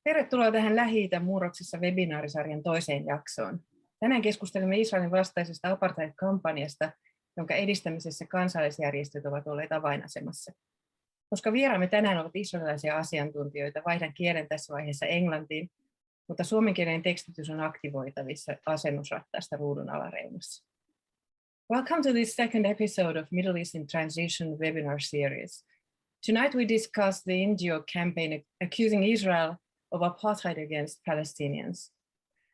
Tervetuloa tähän Lähi-idän murroksessa webinaarisarjan toiseen jaksoon. Tänään keskustelemme Israelin vastaisesta Apartheid-kampanjasta, jonka edistämisessä kansalaisjärjestöt ovat olleet avainasemassa. Koska vieraamme tänään ovat israelilaisia asiantuntijoita, vaihdan kielen tässä vaiheessa englantiin, mutta suomenkielinen tekstitys on aktivoitavissa asennusrattaasta ruudun alareunassa. Welcome to this second episode of Middle East in Transition webinar series. Tonight we discuss the NGO campaign accusing Israel of apartheid against Palestinians.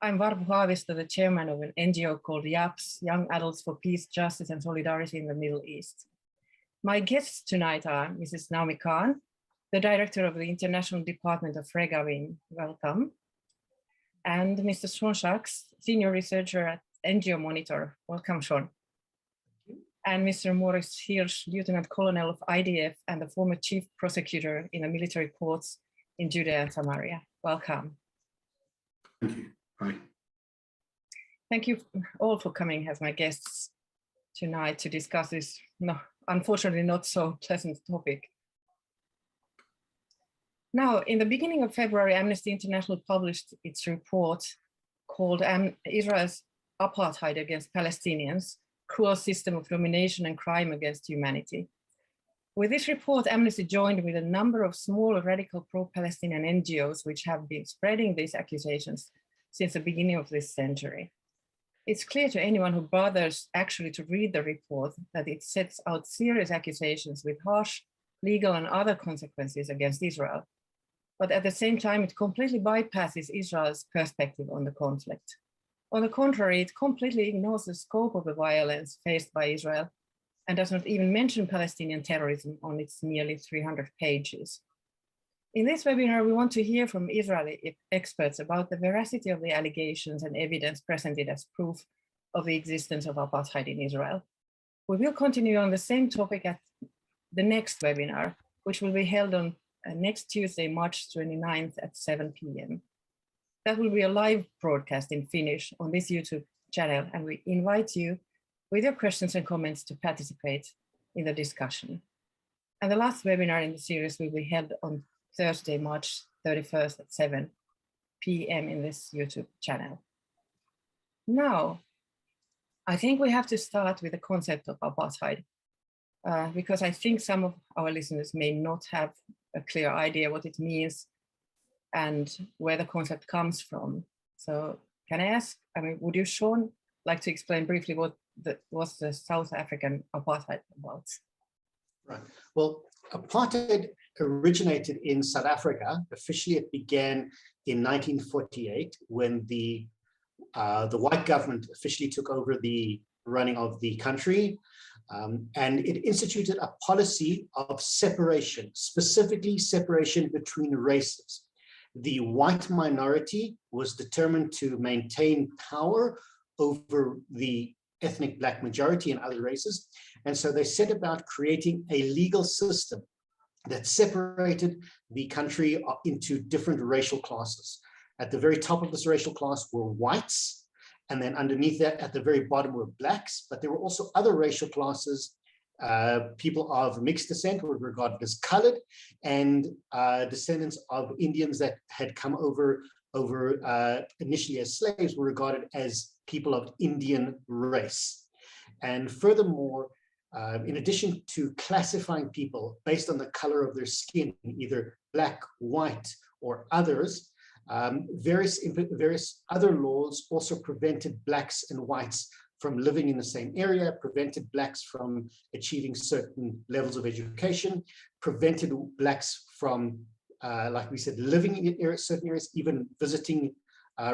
I'm Varpu Haavisto, the chairman of an NGO called YAPS, Young Adults for Peace, Justice and Solidarity in the Middle East. My guests tonight are Mrs Naomi Kahn, the director of the International Department of Regavim, welcome, and Mr Shaun Sacks, senior researcher at NGO Monitor, welcome Shaun. And Mr Maurice Hirsch, Lieutenant Colonel of IDF and the former Chief Prosecutor in the military courts in Judea-Samaria. Welcome. Thank you. Hi. Thank you all for coming as my guests tonight to discuss this, unfortunately not so pleasant topic. Now, in the beginning of February, Amnesty International published its report called Israel's Apartheid against Palestinians, Cruel System of Domination and Crime Against Humanity. With this report, Amnesty joined with a number of small radical pro-Palestinian NGOs which have been spreading these accusations since the beginning of this century. It's clear to anyone who bothers actually to read the report that it sets out serious accusations with harsh legal and other consequences against Israel. But at the same time, it completely bypasses Israel's perspective on the conflict. On the contrary, it completely ignores the scope of the violence faced by Israel and does not even mention Palestinian terrorism on its nearly 300 pages. In this webinar, we want to hear from Israeli experts about the veracity of the allegations and evidence presented as proof of the existence of apartheid in Israel. We will continue on the same topic at the next webinar, which will be held on next Tuesday, March 29th at 7 p.m. That will be a live broadcast in Finnish on this YouTube channel, and we invite you with your questions and comments to participate in the discussion. And the last webinar in the series will be held on Thursday, March 31st at 7 p.m. in this YouTube channel. Now, I think we have to start with the concept of apartheid, because I think some of our listeners may not have a clear idea what it means and where the concept comes from. So can I ask, would you, Shaun, like to explain briefly what was the South African apartheid about? Right. Well, apartheid originated in South Africa. Officially, it began in 1948 when the white government officially took over the running of the country, and it instituted a policy of separation, specifically separation between races. The white minority was determined to maintain power over the ethnic black majority and other races. And so they set about creating a legal system that separated the country into different racial classes. At the very top of this racial class were whites, and then underneath that at the very bottom were blacks, but there were also other racial classes. People of mixed descent were regarded as colored, and descendants of Indians that had come over initially as slaves were regarded as people of Indian race. And furthermore, in addition to classifying people based on the color of their skin, either black, white, or others, various other laws also prevented blacks and whites from living in the same area, prevented blacks from achieving certain levels of education, prevented blacks from, like we said, living in certain areas, even visiting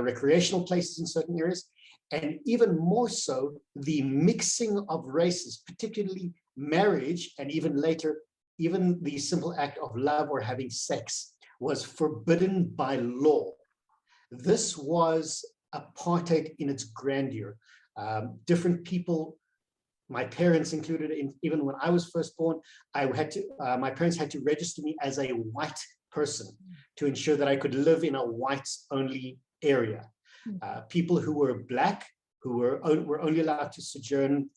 recreational places in certain areas, and even more so, the mixing of races, particularly marriage, and even later, even the simple act of love or having sex was forbidden by law. This was apartheid in its grandeur. Different people, my parents included, even when I was first born, my parents had to register me as a white person to ensure that I could live in a whites-only area. People who were black, who were only allowed to sojourn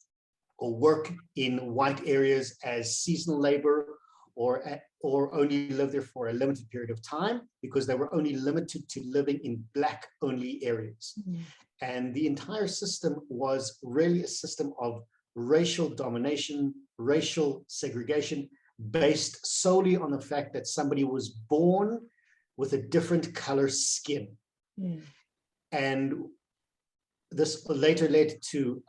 or work in white areas as seasonal labor or or only live there for a limited period of time because they were only limited to living in Black-only areas. And the entire system was really a system of racial domination, racial segregation, based solely on the fact that somebody was born with a different color skin. And this later led to,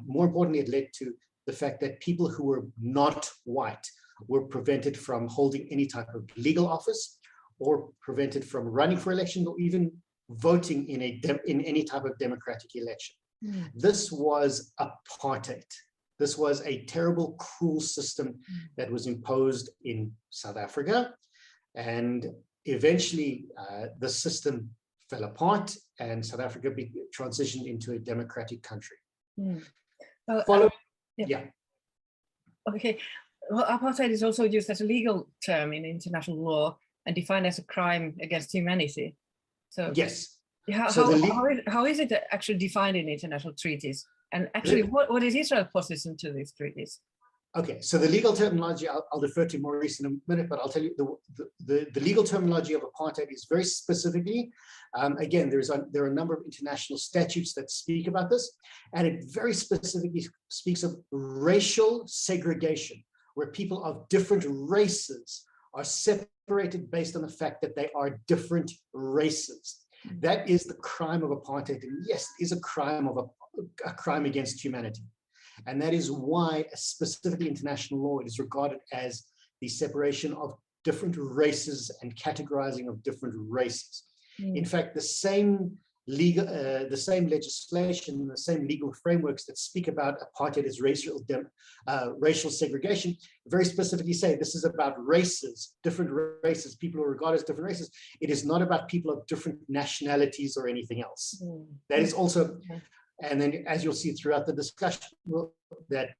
more importantly, it led to the fact that people who were not white were prevented from holding any type of legal office, or prevented from running for election, or even voting in any type of democratic election. This was apartheid. This was a terrible, cruel system that was imposed in South Africa, and eventually the system fell apart and South Africa transitioned into a democratic country. Okay, well, apartheid is also used as a legal term in international law and defined as a crime against humanity. So yes. How is it actually defined in international treaties? And actually, what is Israel's position to these treaties? Okay, so the legal terminology, I'll defer to Maurice in a minute, but I'll tell you the legal terminology of apartheid is very specifically, again, there are a number of international statutes that speak about this, and it very specifically speaks of racial segregation, where people of different races are separated based on the fact that they are different races. That is the crime of apartheid, and yes, it is a crime against humanity. And that is why, specifically international law, it is regarded as the separation of different races and categorizing of different races. In fact, the same legislation, the same legal frameworks that speak about apartheid as racial segregation, very specifically say this is about races, different races, people who are regarded as different races. It is not about people of different nationalities or anything else. That is also, and then as you'll see throughout the discussion, that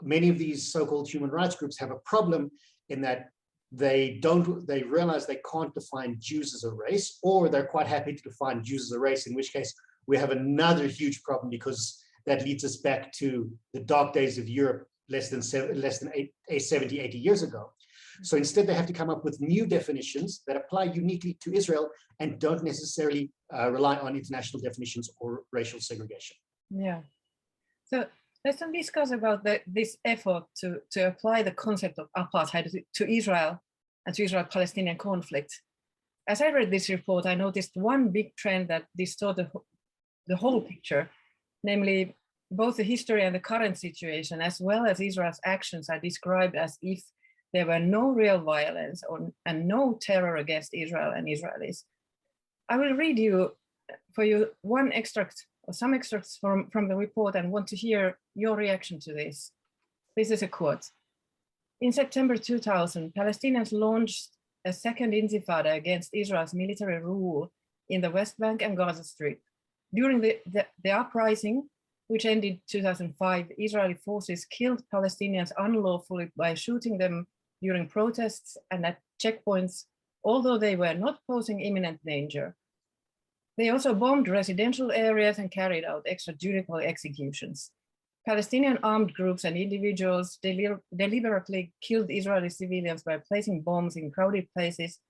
many of these so-called human rights groups have a problem in that they realize they can't define Jews as a race, or they're quite happy to define Jews as a race, in which case we have another huge problem, because that leads us back to the dark days of Europe less than 70, 80 years ago. So instead, they have to come up with new definitions that apply uniquely to Israel and don't necessarily rely on international definitions or racial segregation. Yeah. So let's discuss about this effort to apply the concept of apartheid to Israel and to Israel-Palestinian conflict. As I read this report, I noticed one big trend that distorted the whole picture, namely both the history and the current situation, as well as Israel's actions, are described as if there were no real violence and no terror against Israel and Israelis. I will read for you one extract or some extracts from the report and want to hear your reaction to this. This is a quote. In September 2000, Palestinians launched a second intifada against Israel's military rule in the West Bank and Gaza Strip. During the uprising, which ended 2005, Israeli forces killed Palestinians unlawfully by shooting them during protests and at checkpoints, although they were not posing imminent danger. They also bombed residential areas and carried out extrajudicial executions. Palestinian armed groups and individuals deliberately killed Israeli civilians by placing bombs in crowded places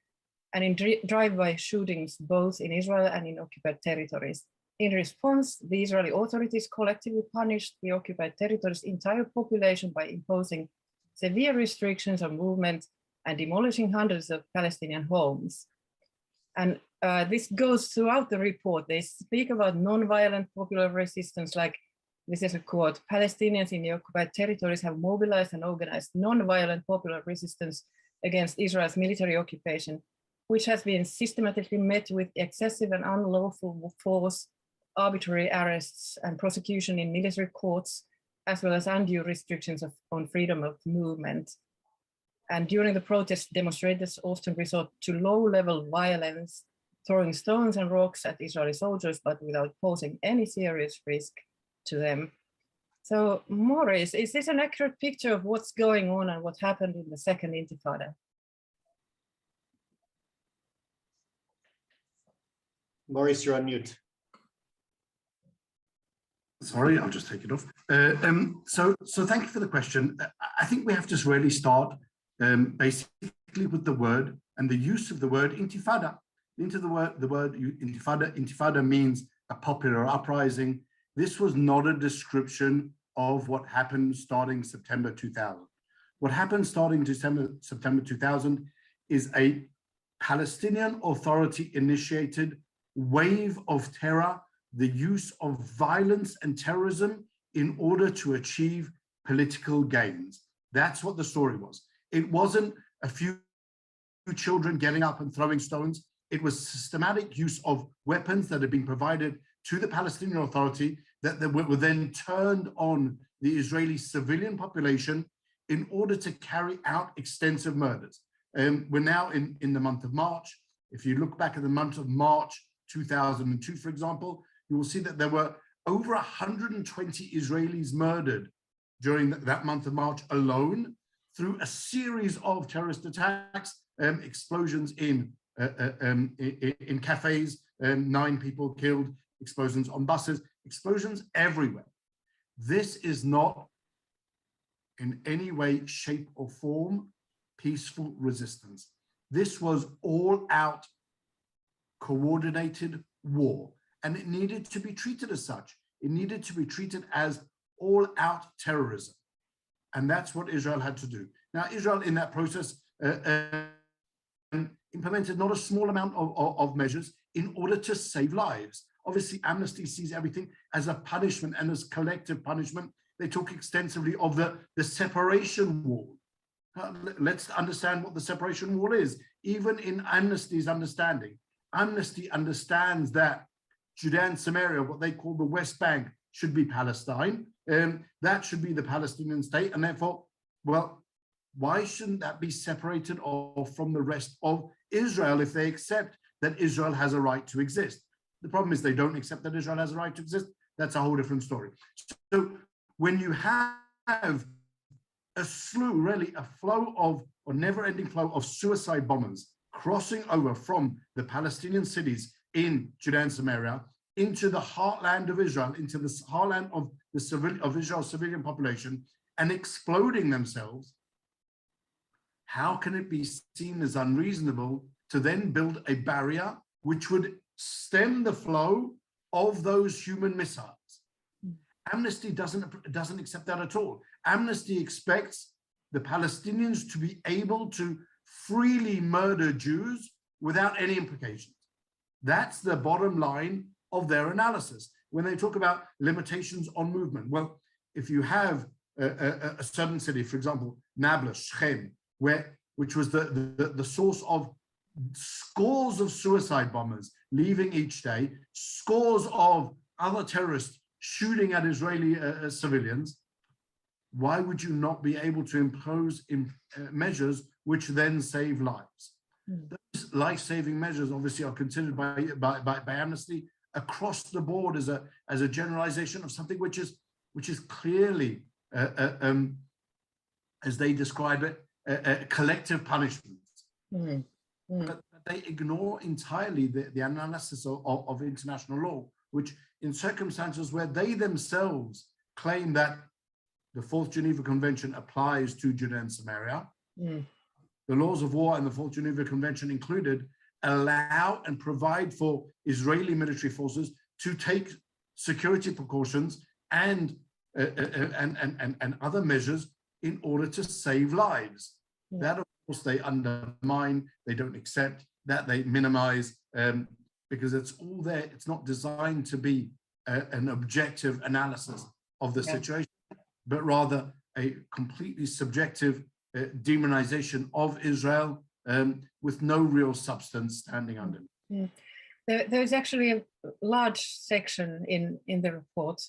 and in drive-by shootings, both in Israel and in occupied territories. In response, the Israeli authorities collectively punished the occupied territories' entire population by imposing severe restrictions on movement and demolishing hundreds of Palestinian homes. And this goes throughout the report. They speak about non-violent popular resistance, like this is a quote, Palestinians in the occupied territories have mobilized and organized non-violent popular resistance against Israel's military occupation, which has been systematically met with excessive and unlawful force, arbitrary arrests and prosecution in military courts, as well as undue restrictions on freedom of movement. And during the protest, demonstrators often resort to low-level violence, throwing stones and rocks at Israeli soldiers, but without posing any serious risk to them. So, Maurice, is this an accurate picture of what's going on and what happened in the Second Intifada? Maurice, you're on mute. Sorry, I'll just take it off. So thank you for the question. I think we have to really start basically with the word and the use of the word intifada. The word intifada means a popular uprising. This was not a description of what happened starting September 2000. What happened starting September 2000 is a Palestinian Authority initiated wave of terror, the use of violence and terrorism in order to achieve political gains. That's what the story was. It wasn't a few children getting up and throwing stones. It was systematic use of weapons that had been provided to the Palestinian Authority that were then turned on the Israeli civilian population in order to carry out extensive murders. We're now in the month of March. If you look back at the month of March 2002, for example, you will see that there were over 120 Israelis murdered during that month of March alone through a series of terrorist attacks, explosions in cafes, 9 people killed, explosions on buses, explosions everywhere. This is not in any way, shape or form peaceful resistance. This was all out coordinated war, and it needed to be treated as such. It needed to be treated as all out terrorism. And that's what Israel had to do. Now, Israel in that process implemented not a small amount of measures in order to save lives. Obviously, Amnesty sees everything as a punishment and as collective punishment. They talk extensively of the separation wall. Let's understand what the separation wall is. Even in Amnesty's understanding, Amnesty understands that Judea and Samaria, what they call the West Bank, should be Palestine. That should be the Palestinian state. And therefore, well, why shouldn't that be separated off from the rest of Israel if they accept that Israel has a right to exist? The problem is they don't accept that Israel has a right to exist. That's a whole different story. So when you have a slew, really a flow of, or never-ending flow of suicide bombers crossing over from the Palestinian cities in Judea and Samaria into the heartland of Israel, into the heartland of Israel's civilian population, and exploding themselves, how can it be seen as unreasonable to then build a barrier which would stem the flow of those human missiles? Amnesty doesn't accept that at all. Amnesty expects the Palestinians to be able to freely murder Jews without any implications. That's the bottom line of their analysis. When they talk about limitations on movement, well, if you have a certain city, for example, Nablus, Shechem, which was the source of scores of suicide bombers leaving each day, scores of other terrorists shooting at Israeli civilians, why would you not be able to impose measures which then save lives? Those life-saving measures obviously are considered by Amnesty across the board as a generalization of something which is clearly, as they describe it, a collective punishment. But they ignore entirely the analysis of international law, which in circumstances where they themselves claim that the Fourth Geneva Convention applies to Judea and Samaria, the laws of war and the Fourth Geneva Convention included allow and provide for Israeli military forces to take security precautions and other measures in order to save lives. That, of course, they undermine, they don't accept, that they minimize, because it's all there. It's not designed to be an objective analysis of the situation, but rather a completely subjective demonization of Israel with no real substance standing under it. There's actually a large section in the report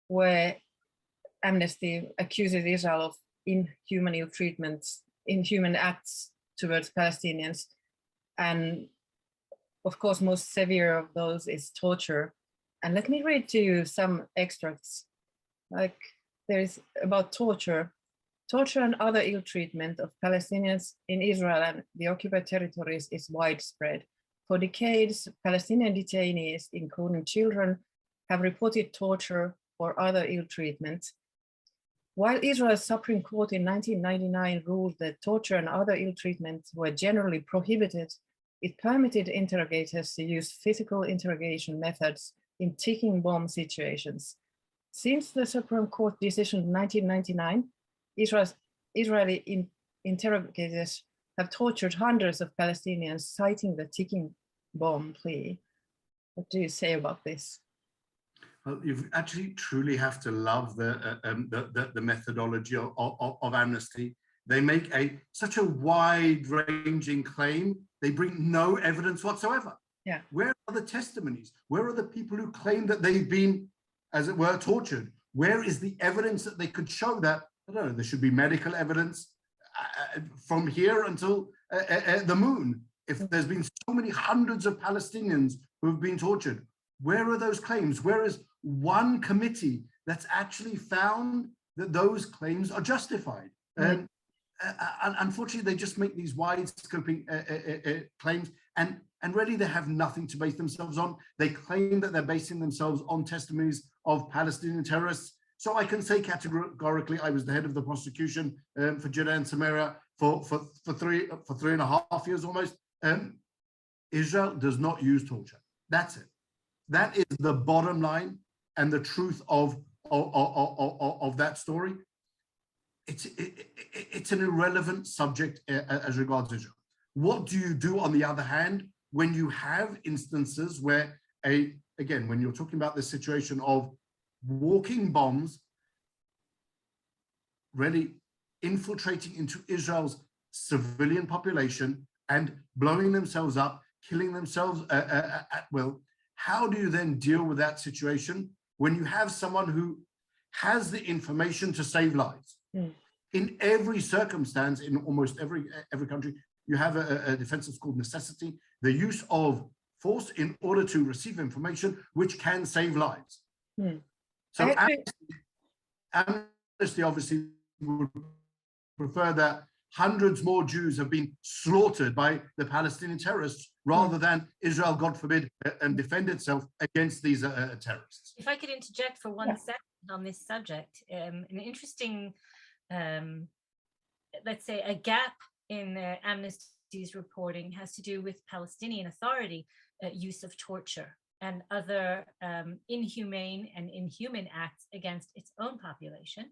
where Amnesty accuses Israel of inhuman ill treatments, inhuman acts towards Palestinians. And of course, most severe of those is torture. And let me read to you some extracts. Like, there's about torture. Torture and other ill treatment of Palestinians in Israel and the occupied territories is widespread. For decades, Palestinian detainees, including children, have reported torture or other ill treatment. While Israel's Supreme Court in 1999 ruled that torture and other ill treatment were generally prohibited, it permitted interrogators to use physical interrogation methods in ticking bomb situations. Since the Supreme Court decision in 1999, Israeli interrogators have tortured hundreds of Palestinians, citing the ticking bomb plea. What do you say about this? Well, you actually truly have to love the methodology of Amnesty. They make such a wide-ranging claim. They bring no evidence whatsoever. Yeah. Where are the testimonies? Where are the people who claim that they've been, as it were, tortured? Where is the evidence that they could show that? I don't know, there should be medical evidence from here until the moon. If there's been so many hundreds of Palestinians who have been tortured, where are those claims? Where is one committee that's actually found that those claims are justified? Mm. Unfortunately, they just make these wide-scoping claims, and really they have nothing to base themselves on. They claim that they're basing themselves on testimonies of Palestinian terrorists. So I can say categorically, I was the head of the prosecution for Judea-Samaria for 3.5 years almost. Israel does not use torture. That's it. That is the bottom line and the truth of that story. It's an irrelevant subject as regards Israel. What do you do, on the other hand, when you have instances where, again, when you're talking about the situation of walking bombs really infiltrating into Israel's civilian population and blowing themselves up, killing themselves at will? How do you then deal with that situation when you have someone who has the information to save lives? Mm. In every circumstance, in almost every country, you have a defense that's called necessity, the use of force in order to receive information which can save lives. Mm. So Amnesty obviously would prefer that hundreds more Jews have been slaughtered by the Palestinian terrorists rather than Israel, God forbid, and defend itself against these terrorists. If I could interject for one second on this subject, an interesting, let's say, a gap in Amnesty's reporting has to do with Palestinian Authority use of torture and other inhumane and inhuman acts against its own population.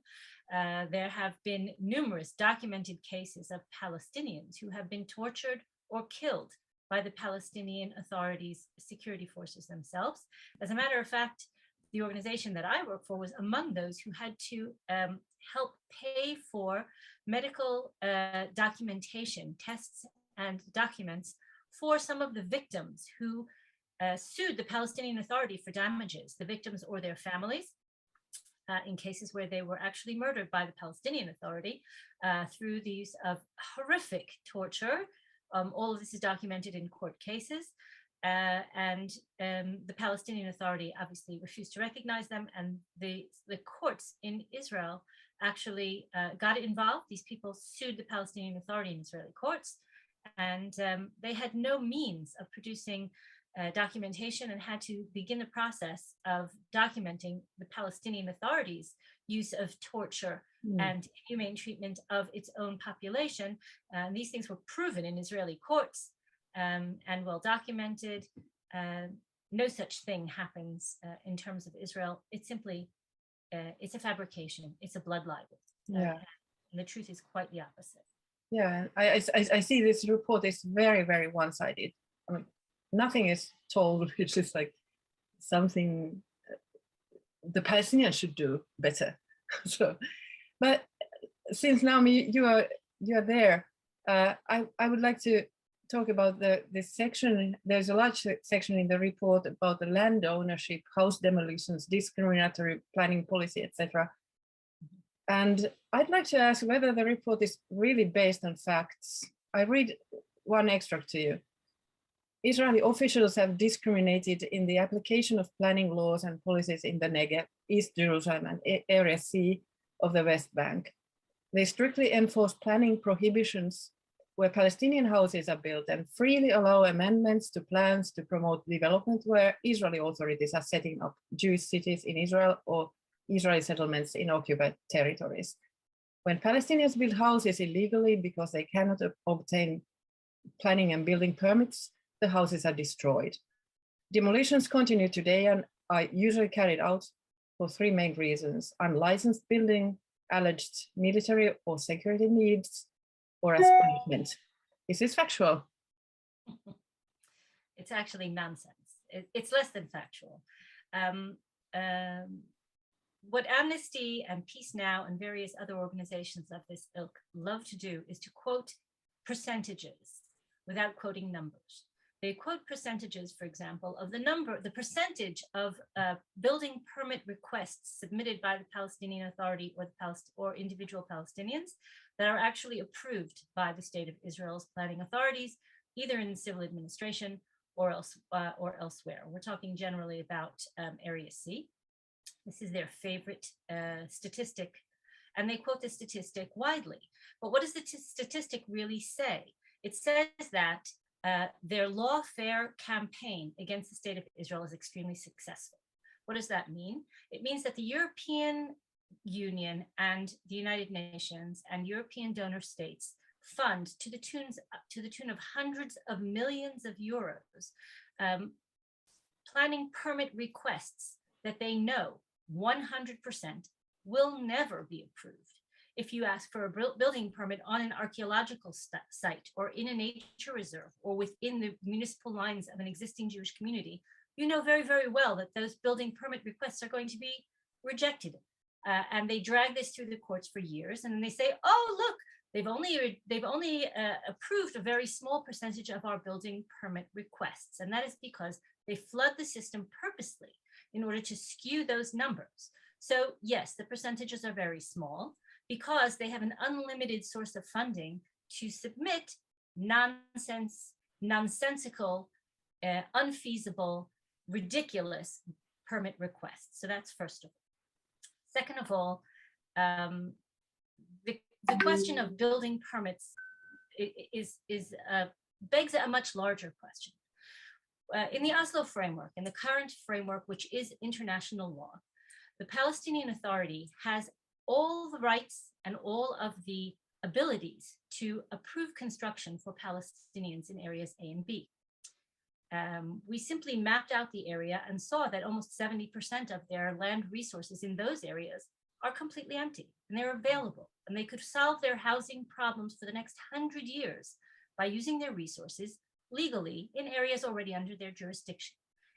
There have been numerous documented cases of Palestinians who have been tortured or killed by the Palestinian Authority's security forces themselves. As a matter of fact, the organization that I work for was among those who had to help pay for medical documentation, tests and documents for some of the victims who sued the Palestinian Authority for damages, the victims or their families, in cases where they were actually murdered by the Palestinian Authority through the use of horrific torture. All of this is documented in court cases. And the Palestinian Authority obviously refused to recognize them, and the courts in Israel actually got involved. These people sued the Palestinian Authority in Israeli courts, and they had no means of producing documentation and had to begin the process of documenting the Palestinian Authority's use of torture and inhumane treatment of its own population. And these things were proven in Israeli courts and well documented. No such thing happens in terms of Israel. It's simply, it's a fabrication. It's a blood libel. And the truth is quite the opposite. Yeah, I see this report is very, very one-sided. I mean, nothing is told, which is like something the Palestinians should do better. So, but since Naomi, you are there, I would like to talk about this section. There's a large section in the report about the land ownership, house demolitions, discriminatory planning policy, etc. And I'd like to ask whether the report is really based on facts. I read one extract to you. Israeli officials have discriminated in the application of planning laws and policies in the Negev, East Jerusalem, and Area C of the West Bank. They strictly enforce planning prohibitions where Palestinian houses are built and freely allow amendments to plans to promote development where Israeli authorities are setting up Jewish cities in Israel or Israeli settlements in occupied territories. When Palestinians build houses illegally because they cannot obtain planning and building permits, the houses are destroyed. Demolitions continue today and are usually carried out for three main reasons: unlicensed building, alleged military or security needs, or as punishment. Is this factual? It's actually nonsense. It's less than factual. What Amnesty and Peace Now and various other organizations of this ilk love to do is to quote percentages without quoting numbers. They quote percentages, for example, of the percentage of building permit requests submitted by the Palestinian Authority or individual Palestinians that are actually approved by the State of Israel's planning authorities, either in civil administration or elsewhere. We're talking generally about Area C. This is their favorite statistic, and they quote the statistic widely. But what does the statistic really say? It says that their lawfare campaign against the State of Israel is extremely successful. What does that mean? It means that the European Union and the United Nations and European donor states fund to the tune of hundreds of millions of euros planning permit requests that they know 100% will never be approved. If you ask for a building permit on an archaeological site or in a nature reserve or within the municipal lines of an existing Jewish community, you know very, very well that those building permit requests are going to be rejected. And they drag this through the courts for years. And then they say, oh, look, they've only approved a very small percentage of our building permit requests. And that is because they flood the system purposely in order to skew those numbers. So yes, the percentages are very small, because they have an unlimited source of funding to submit nonsensical, unfeasible, ridiculous permit requests. So that's first of all. Second of all, the question of building permits begs a much larger question. In the Oslo framework, in the current framework, which is international law, the Palestinian Authority has all the rights and all of the abilities to approve construction for Palestinians in areas A and B. We simply mapped out the area and saw that almost 70% of their land resources in those areas are completely empty, and they're available, and they could solve their housing problems for the next 100 years by using their resources legally in areas already under their jurisdiction.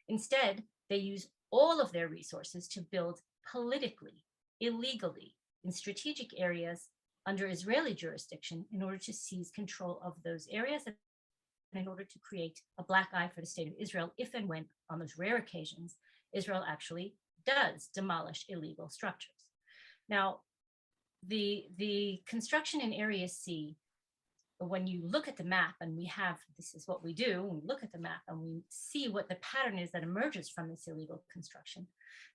Instead, they use all of their resources to build politically, illegally, in strategic areas under Israeli jurisdiction in order to seize control of those areas and in order to create a black eye for the State of Israel if and when, on those rare occasions, Israel actually does demolish illegal structures. Now, the construction in Area C, when you look at the map, and this is what we do, when we look at the map and we see what the pattern is that emerges from this illegal construction,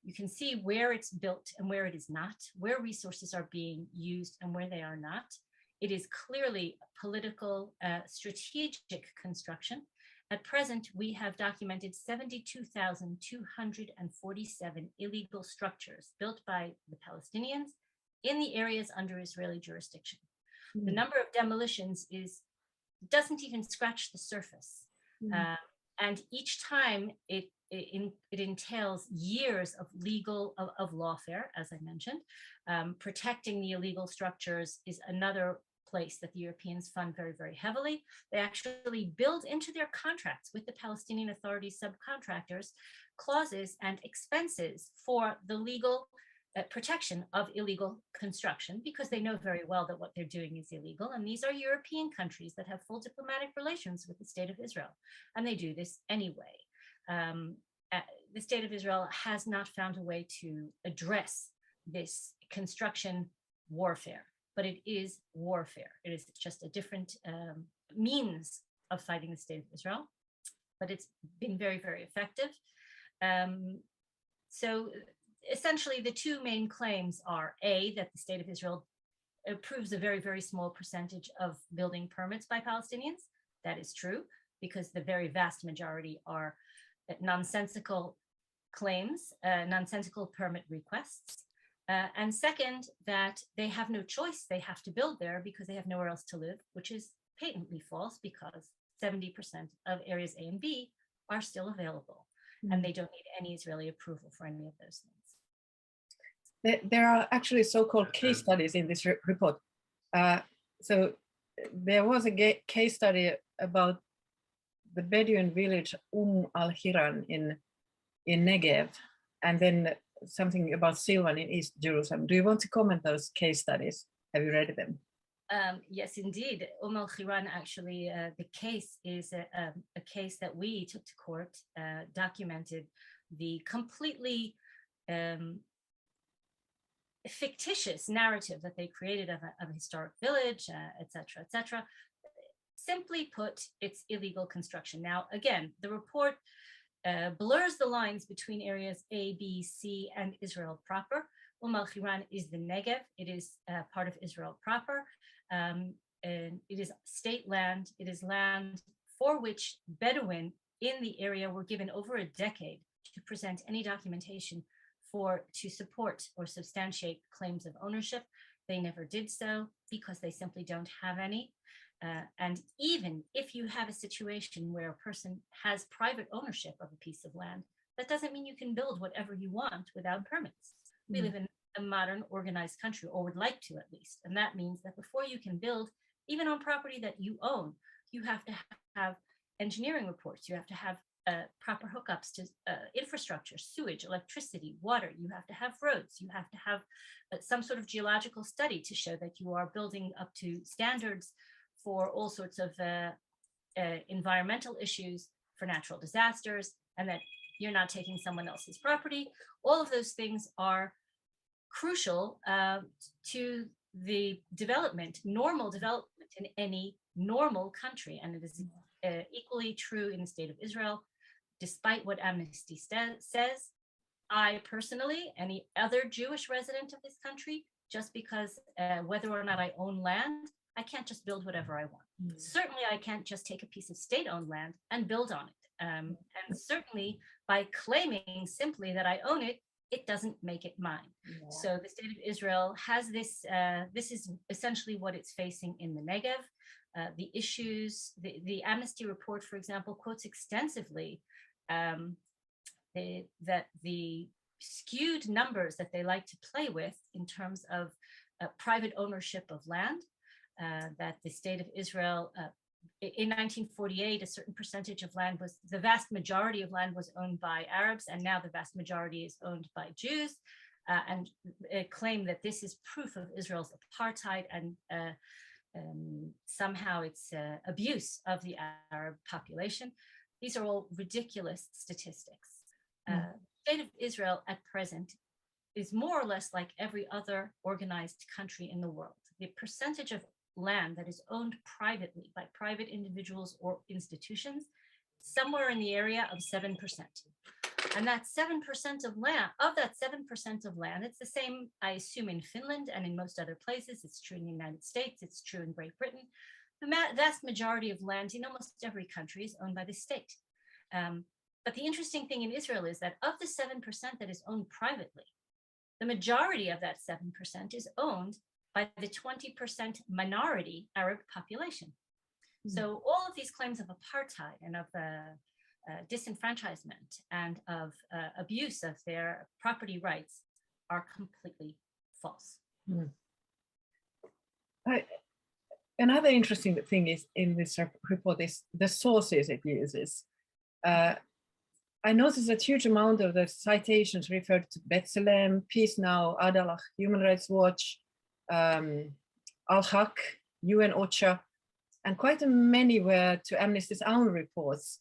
you can see where it's built and where it is not, where resources are being used and where they are not. It is clearly political, strategic construction. At present, we have documented 72,247 illegal structures built by the Palestinians in the areas under Israeli jurisdiction. The number of demolitions doesn't even scratch the surface. And each time it entails years of lawfare, as I mentioned. Protecting the illegal structures is another place that the Europeans fund very, very heavily. They actually build into their contracts with the Palestinian Authority subcontractors clauses and expenses for the legal protection of illegal construction, because they know very well that what they're doing is illegal. And these are European countries that have full diplomatic relations with the State of Israel, and they do this anyway. The State of Israel has not found a way to address this construction warfare, but it is warfare. It is just a different means of fighting the State of Israel, but it's been very, very effective. So essentially, the two main claims are A, that the State of Israel approves a very, very small percentage of building permits by Palestinians. That is true, because the very vast majority are nonsensical claims, nonsensical permit requests. And second, that they have no choice. They have to build there because they have nowhere else to live, which is patently false because 70% of areas A and B are still available, and they don't need any Israeli approval for any of those things. There are actually so-called case studies in this report. So there was a case study about the Bedouin village al-Hiran in Negev, and then something about Silvan in East Jerusalem. Do you want to comment those case studies? Have you read them? Yes, indeed. al-Hiran, actually, the case is a case that we took to court, documented the completely fictitious narrative that they created of a historic village, etc., etc. Simply put, it's illegal construction. Now, again, the report blurs the lines between areas A, B, C, and Israel proper. al-Hiran is the Negev. It is part of Israel proper. And it is state land. It is land for which Bedouin in the area were given over a decade to present any documentation to support or substantiate claims of ownership. They never did so because they simply don't have any. And even if you have a situation where a person has private ownership of a piece of land, that doesn't mean you can build whatever you want without permits. We live in a modern, organized country, or would like to at least. And that means that before you can build, even on property that you own, you have to have engineering reports. You have to have proper hookups to infrastructure, sewage, electricity, water. You have to have roads. You have to have some sort of geological study to show that you are building up to standards for all sorts of environmental issues, for natural disasters, and that you're not taking someone else's property. All of those things are crucial to the development, normal development in any normal country. And it is equally true in the state of Israel. Despite what Amnesty says, I personally, any other Jewish resident of this country, just because whether or not I own land, I can't just build whatever I want. Certainly, I can't just take a piece of state-owned land and build on it. And certainly, by claiming simply that I own it, it doesn't make it mine. Yeah. So the state of Israel has this, this is essentially what it's facing in the Negev. The issues, the Amnesty report, for example, quotes extensively that the skewed numbers that they like to play with in terms of private ownership of land, that the state of Israel, in 1948, a certain percentage of land was, the vast majority of land was owned by Arabs, and now the vast majority is owned by Jews, and claim that this is proof of Israel's apartheid and somehow it's abuse of the Arab population. These are all ridiculous statistics. The state of Israel at present is more or less like every other organized country in the world. The percentage of land that is owned privately by private individuals or institutions, somewhere in the area of 7%. And that 7% of land, it's the same, I assume, in Finland and in most other places. It's true in the United States, it's true in Great Britain. The vast majority of land in almost every country is owned by the state. But the interesting thing in Israel is that of the 7% that is owned privately, the majority of that 7% is owned by the 20% minority Arab population. So all of these claims of apartheid and of disenfranchisement and of abuse of their property rights are completely false. Another interesting thing is in this report is the sources it uses. I noticed that huge amount of the citations referred to B'Tselem, Peace Now, Adalach, Human Rights Watch, Al-Haq, UN OCHA, and quite many were to Amnesty's own reports.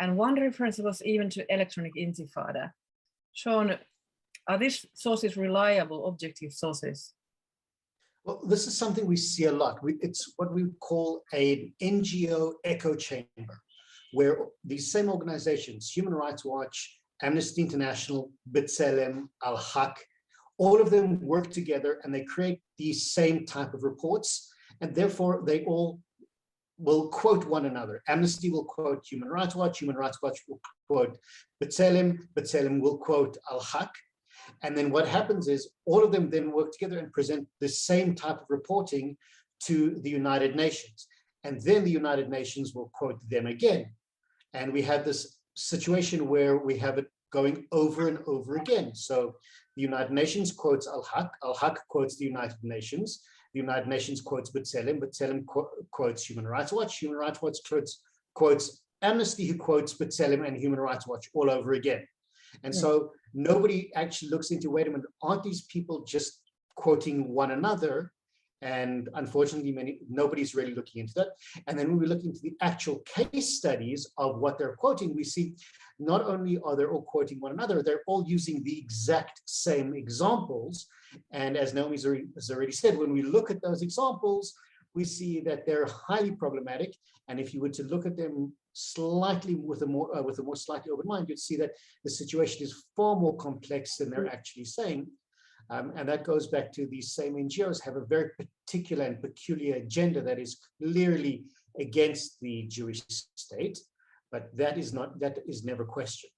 And one reference was even to Electronic Intifada. Shaun, are these sources reliable, objective sources? Well, this is something we see a lot. It's what we call an NGO echo chamber, where these same organizations, Human Rights Watch, Amnesty International, B'Tselem, Al-Haq, all of them work together and they create these same type of reports, and therefore they all will quote one another. Amnesty will quote Human Rights Watch will quote B'Tselem, B'Tselem will quote Al-Haq. And then what happens is all of them then work together and present the same type of reporting to the United Nations. And then the United Nations will quote them again. And we have this situation where we have it going over and over again. So the United Nations quotes Al-Haq quotes the United Nations quotes B'Tselem, B'Tselem quotes Human Rights Watch, Human Rights Watch quotes Amnesty, who quotes B'Tselem and Human Rights Watch all over again. And so nobody actually looks into, wait a minute, aren't these people just quoting one another? And unfortunately, nobody's really looking into that. And then when we look into the actual case studies of what they're quoting, we see not only are they all quoting one another, they're all using the exact same examples. And as Naomi has already said, when we look at those examples, we see that they're highly problematic. And if you were to look at them slightly with a more slightly open mind, you'd see that the situation is far more complex than they're actually saying. And that goes back to these same NGOs have a very particular and peculiar agenda that is clearly against the Jewish state, but that is never questioned.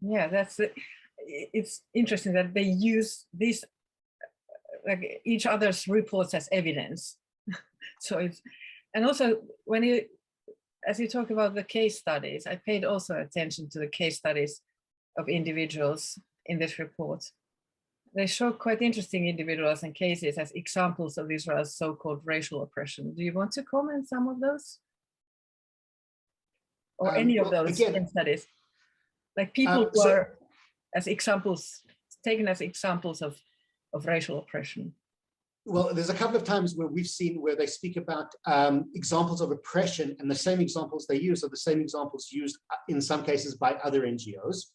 Yeah, it's interesting that they use these, like each other's reports as evidence. So it's, and also as you talk about the case studies, I paid also attention to the case studies of individuals in this report. They show quite interesting individuals and cases as examples of Israel's so-called racial oppression. Do you want to comment some of those? Or any of those case studies? Like people who are as examples, taken as examples of racial oppression. Well, there's a couple of times where we've seen where they speak about examples of oppression, and the same examples they use are the same examples used in some cases by other NGOs.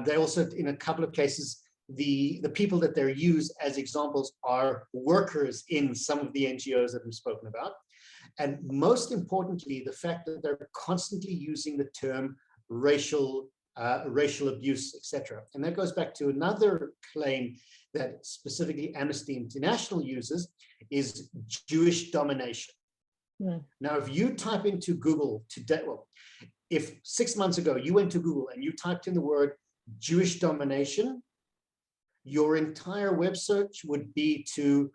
They also, in a couple of cases, the people that they're used as examples are workers in some of the NGOs that we've spoken about. And most importantly, the fact that they're constantly using the term racial abuse, etc. And that goes back to another claim that specifically Amnesty International uses, is Jewish domination. Now, if you type into Google today, well, if 6 months ago you went to Google and you typed in the word Jewish domination, your entire web search would be to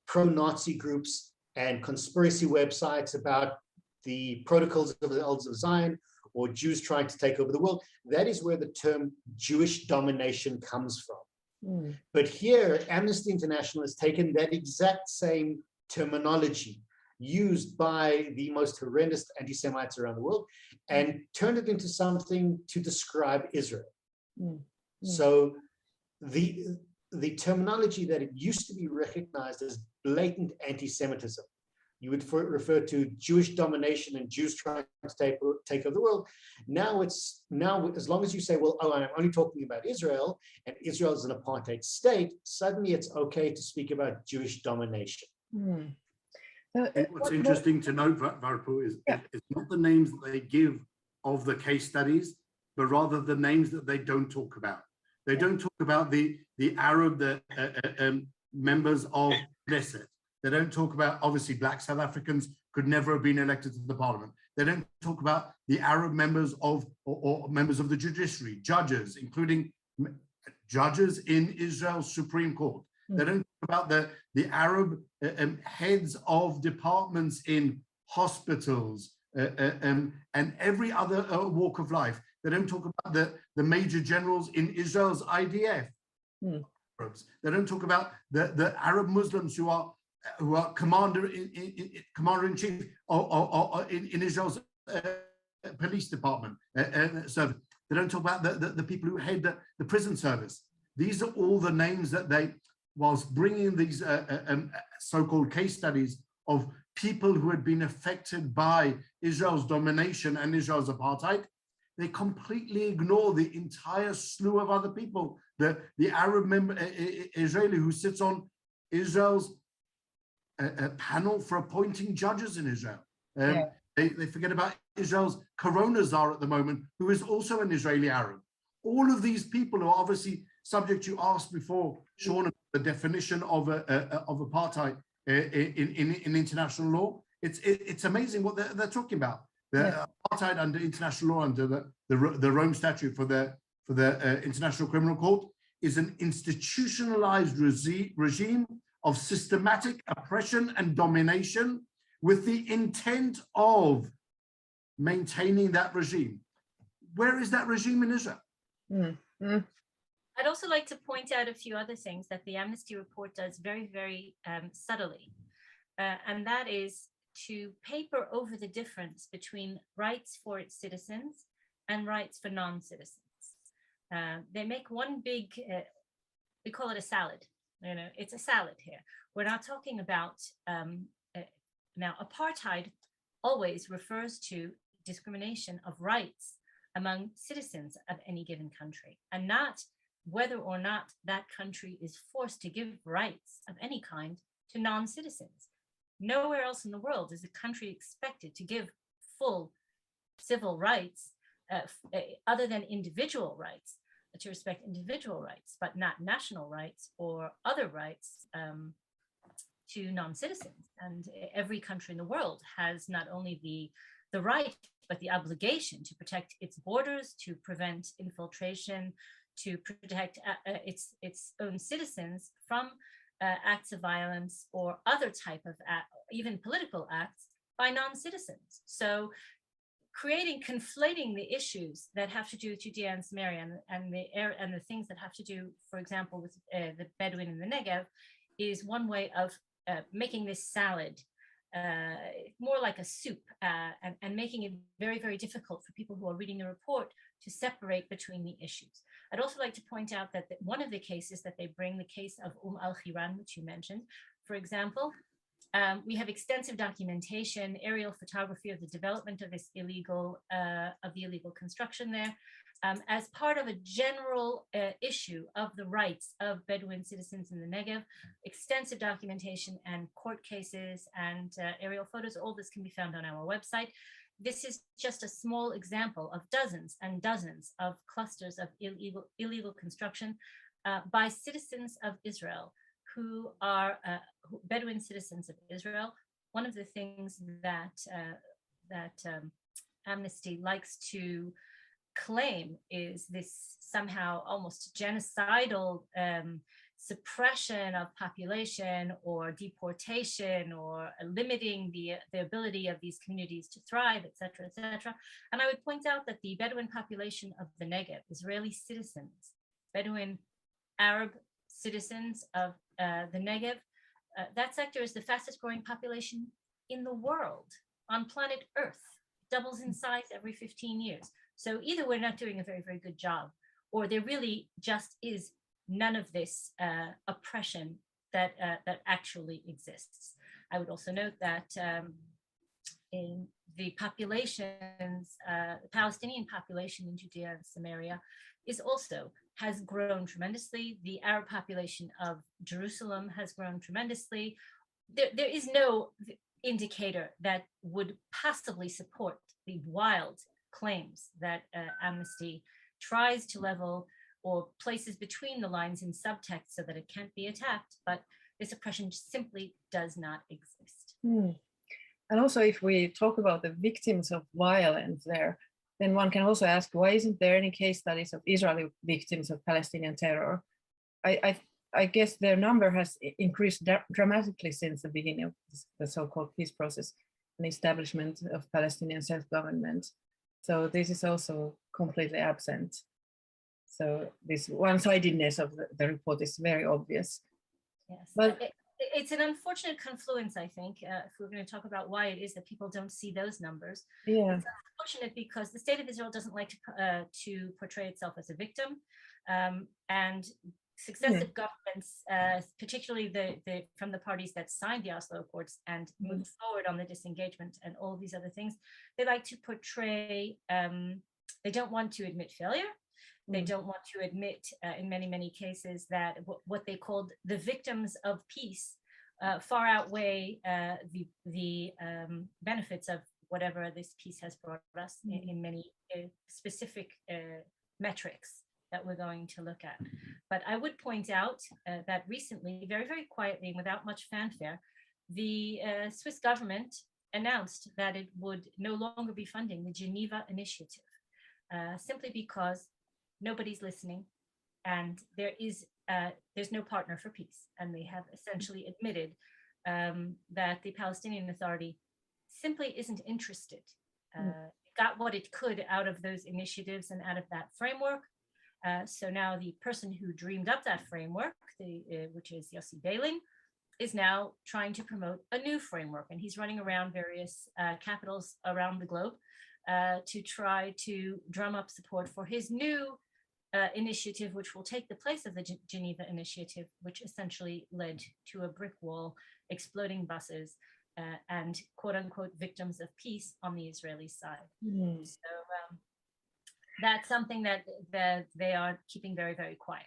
pro-Nazi groups and conspiracy websites about the protocols of the Elders of Zion or Jews trying to take over the world. That is where the term Jewish domination comes from. But here, Amnesty International has taken that exact same terminology used by the most horrendous anti-Semites around the world and turned it into something to describe Israel. So the terminology that it used to be recognized as blatant anti-Semitism, you would refer to Jewish domination and Jews trying to take over the world. Now as long as you say, well, I'm only talking about Israel, and Israel is an apartheid state, suddenly it's okay to speak about Jewish domination. What's interesting to note, Varpu, is it's not the names that they give of the case studies, but rather the names that they don't talk about. They don't talk about the Arab members of Knesset. They don't talk about, obviously, Black South Africans could never have been elected to the parliament. They don't talk about the Arab members of, or members of the judiciary, judges, including judges in Israel's Supreme Court. They don't talk about the Arab heads of departments in hospitals and every other walk of life. They don't talk about the major generals in Israel's IDF. They don't talk about the Arab Muslims who are commander-in-chief in Israel's police department. So they don't talk about the people who head the prison service. These are all the names that they, whilst bringing these so-called case studies of people who had been affected by Israel's domination and Israel's apartheid, they completely ignore the entire slew of other people. The Arab member, Israeli, who sits on Israel's panel for appointing judges in Israel. They forget about Israel's Corona Czar at the moment, who is also an Israeli Arab. All of these people are obviously subject. You asked before, Shaun, the definition of apartheid in international law. It's amazing what they're talking about. The apartheid under international law, under the Rome Statute for the International Criminal Court, is an institutionalized regime of systematic oppression and domination with the intent of maintaining that regime. Where is that regime in Israel? I'd also like to point out a few other things that the Amnesty report does very, very subtly. And that is to paper over the difference between rights for its citizens and rights for non-citizens. They make one big, we call it a salad. You know, it's a salad here. We're not talking about, now apartheid always refers to discrimination of rights among citizens of any given country, and not whether or not that country is forced to give rights of any kind to non-citizens. Nowhere else in the world is a country expected to give full civil rights other than individual rights, to respect individual rights, but not national rights or other rights to non-citizens. And every country in the world has not only the right, but the obligation to protect its borders, to prevent infiltration, to protect its own citizens from acts of violence or other type of even political acts by non-citizens. So conflating the issues that have to do with Judea and Samaria and the things that have to do, for example, with the Bedouin in the Negev, is one way of making this salad more like a soup and making it very, very difficult for people who are reading the report to separate between the issues. I'd also like to point out that one of the cases that they bring, the case of al-Khiran, which you mentioned, for example, we have extensive documentation, aerial photography of the development of this illegal construction there, as part of a general issue of the rights of Bedouin citizens in the Negev. Extensive documentation and court cases and aerial photos, all this can be found on our website. This is just a small example of dozens and dozens of clusters of illegal construction by citizens of Israel who are Bedouin citizens of Israel. One of the things that Amnesty likes to claim is this somehow almost genocidal suppression of population or deportation or limiting the ability of these communities to thrive, et cetera, et cetera. And I would point out that the Bedouin population of the Negev, Israeli citizens, Bedouin Arab citizens of the Negev, that sector is the fastest growing population in the world on planet Earth, doubles in size every 15 years. So either we're not doing a very, very good job, or there really just is none of this oppression that actually exists. I would also note that in the populations, the Palestinian population in Judea and Samaria has grown tremendously. The Arab population of Jerusalem has grown tremendously. There is no indicator that would possibly support the wild claims that Amnesty tries to level or places between the lines in subtext so that it can't be attacked, but this oppression simply does not exist. And also, if we talk about the victims of violence there, then one can also ask, why isn't there any case studies of Israeli victims of Palestinian terror? I guess their number has increased dramatically since the beginning of the so-called peace process and establishment of Palestinian self-government. So this is also completely absent. So this one-sidedness of the report is very obvious. Yes, but it's an unfortunate confluence, I think, if we're going to talk about why it is that people don't see those numbers. Yeah. It's unfortunate because the state of Israel doesn't like to portray itself as a victim, and successive governments, particularly from the parties that signed the Oslo Accords and moved forward on the disengagement and all these other things, they like to portray, they don't want to admit failure. They don't want to admit, in many, many cases, that what they called the victims of peace far outweigh the benefits of whatever this peace has brought us in many specific metrics that we're going to look at. But I would point out that recently, very, very quietly and without much fanfare, the Swiss government announced that it would no longer be funding the Geneva Initiative, simply because nobody's listening. and there's no partner for peace. And they have essentially admitted that the Palestinian Authority simply isn't interested. It got what it could out of those initiatives and out of that framework. So now the person who dreamed up that framework, which is Yossi Beilin, is now trying to promote a new framework. And he's running around various capitals around the globe to try to drum up support for his new initiative, which will take the place of the Geneva Initiative, which essentially led to a brick wall, exploding buses, and quote unquote victims of peace on the Israeli side. So that's something that they are keeping very, very quiet.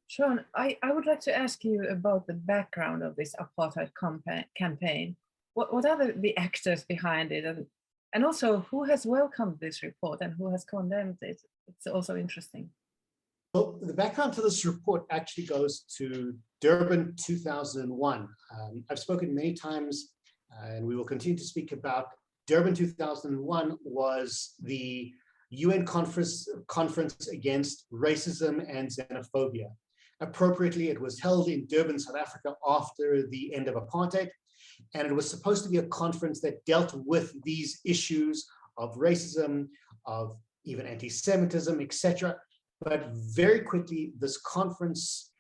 Shaun, I would like to ask you about the background of this apartheid campaign. What are the actors behind it, and also who has welcomed this report and who has condemned it? It's also interesting. Well, the background to this report actually goes to Durban 2001. I've spoken many times, and we will continue to speak about Durban 2001 was the UN conference against racism and xenophobia. Appropriately, it was held in Durban, South Africa after the end of apartheid, and it was supposed to be a conference that dealt with these issues of racism, of even anti-Semitism, etc. But very quickly, this conference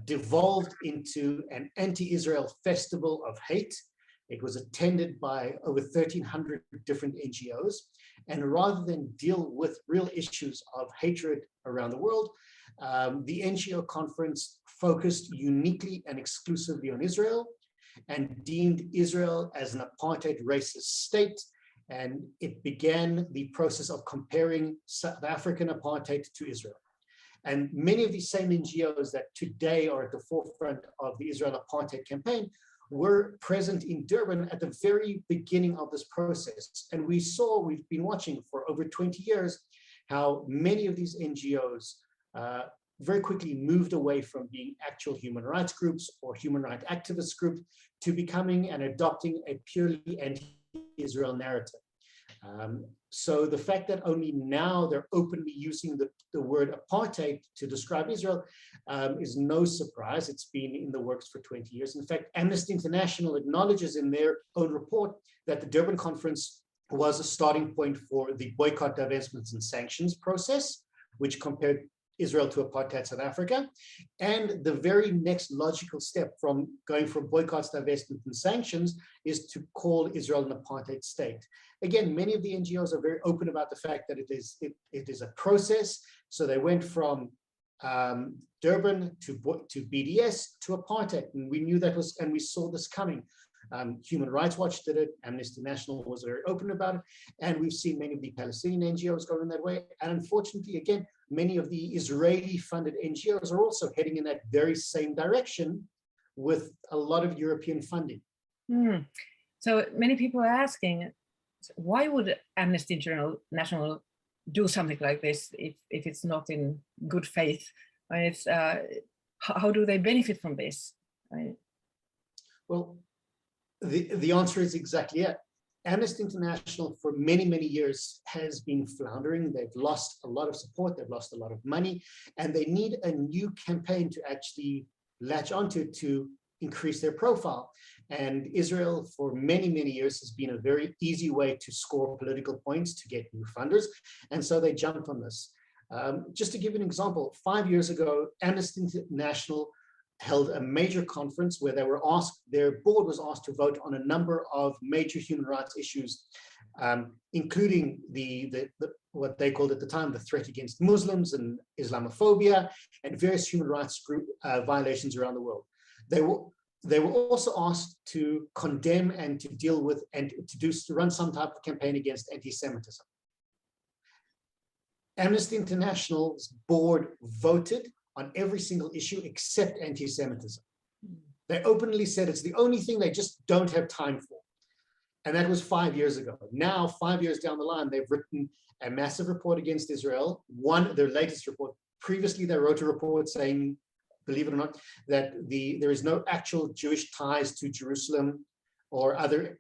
devolved into an anti-Israel festival of hate. It was attended by over 1,300 different NGOs. And rather than deal with real issues of hatred around the world, the NGO conference focused uniquely and exclusively on Israel and deemed Israel as an apartheid racist state. And it began the process of comparing South African apartheid to Israel. And many of these same NGOs that today are at the forefront of the Israel apartheid campaign were present in Durban at the very beginning of this process. And we've been watching for over 20 years, how many of these NGOs very quickly moved away from being actual human rights groups or human rights activist groups to becoming and adopting a purely anti-Israel narrative. So the fact that only now they're openly using the word apartheid to describe Israel is no surprise. It's been in the works for 20 years. In fact, Amnesty International acknowledges in their own report that the Durban Conference was a starting point for the boycott, divestments, and sanctions process, which compared Israel to apartheid South Africa. And the very next logical step from going from boycotts, divestment, and sanctions is to call Israel an apartheid state. Again, many of the NGOs are very open about the fact that it is a process. So they went from Durban to BDS to apartheid, and we knew that was, and we saw this coming. Human Rights Watch did it, Amnesty International was very open about it, and we've seen many of the Palestinian NGOs going that way. And unfortunately, again, many of the Israeli-funded NGOs are also heading in that very same direction with a lot of European funding. So many people are asking, why would Amnesty International do something like this if it's not in good faith? It's, how do they benefit from this? Well, the answer is exactly it. Amnesty International for many, many years has been floundering. They've lost a lot of support, they've lost a lot of money, and they need a new campaign to actually latch onto to increase their profile. And Israel for many, many years has been a very easy way to score political points to get new funders. And so they jumped on this. Just to give an example, 5 years ago, Amnesty International held a major conference where their board was asked to vote on a number of major human rights issues, including what they called at the time the threat against Muslims and Islamophobia and various human rights violations around the world. They were also asked to condemn and to deal with and to run some type of campaign against anti-Semitism. Amnesty International's board voted on every single issue except anti-Semitism. They openly said it's the only thing they just don't have time for. And that was 5 years ago. Now, 5 years down the line, they've written a massive report against Israel. Their latest report. Previously, they wrote a report saying, believe it or not, that there is no actual Jewish ties to Jerusalem or other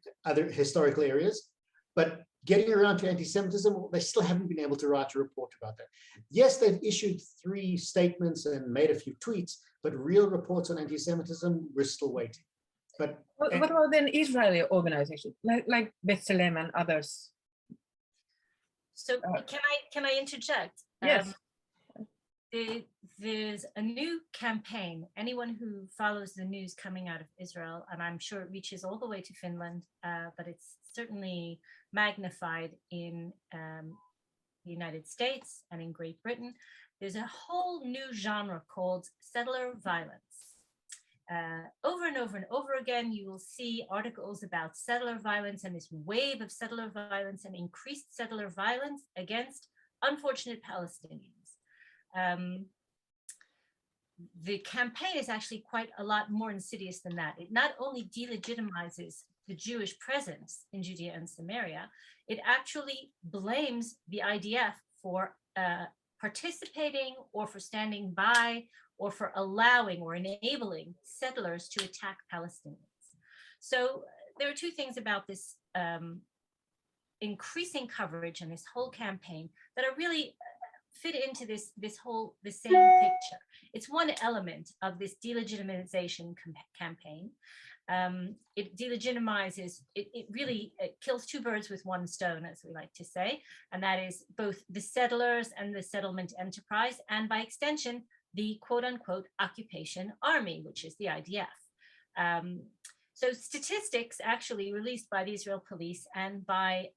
historical areas. But getting around to anti-Semitism, well, they still haven't been able to write a report about that. Yes, they've issued 3 statements and made a few tweets, but real reports on anti-Semitism, we're still waiting. But what about then Israeli organizations like B'Tselem and others? So can I interject? Yes. There's a new campaign. Anyone who follows the news coming out of Israel, and I'm sure it reaches all the way to Finland, but it's certainly magnified in the United States and in Great Britain. There's a whole new genre called settler violence. Over and over and over again, you will see articles about settler violence and this wave of settler violence and increased settler violence against unfortunate Palestinians. The campaign is actually quite a lot more insidious than that. It not only delegitimizes the Jewish presence in Judea and Samaria, it actually blames the IDF for participating or for standing by or for allowing or enabling settlers to attack Palestinians. So there are 2 things about this increasing coverage and this whole campaign that are really fit into the same picture. It's one element of this delegitimization campaign. It delegitimizes, it really kills 2 birds with 1 stone, as we like to say, and that is both the settlers and the settlement enterprise, and by extension, the quote unquote occupation army, which is the IDF. So statistics actually released by the Israel police and by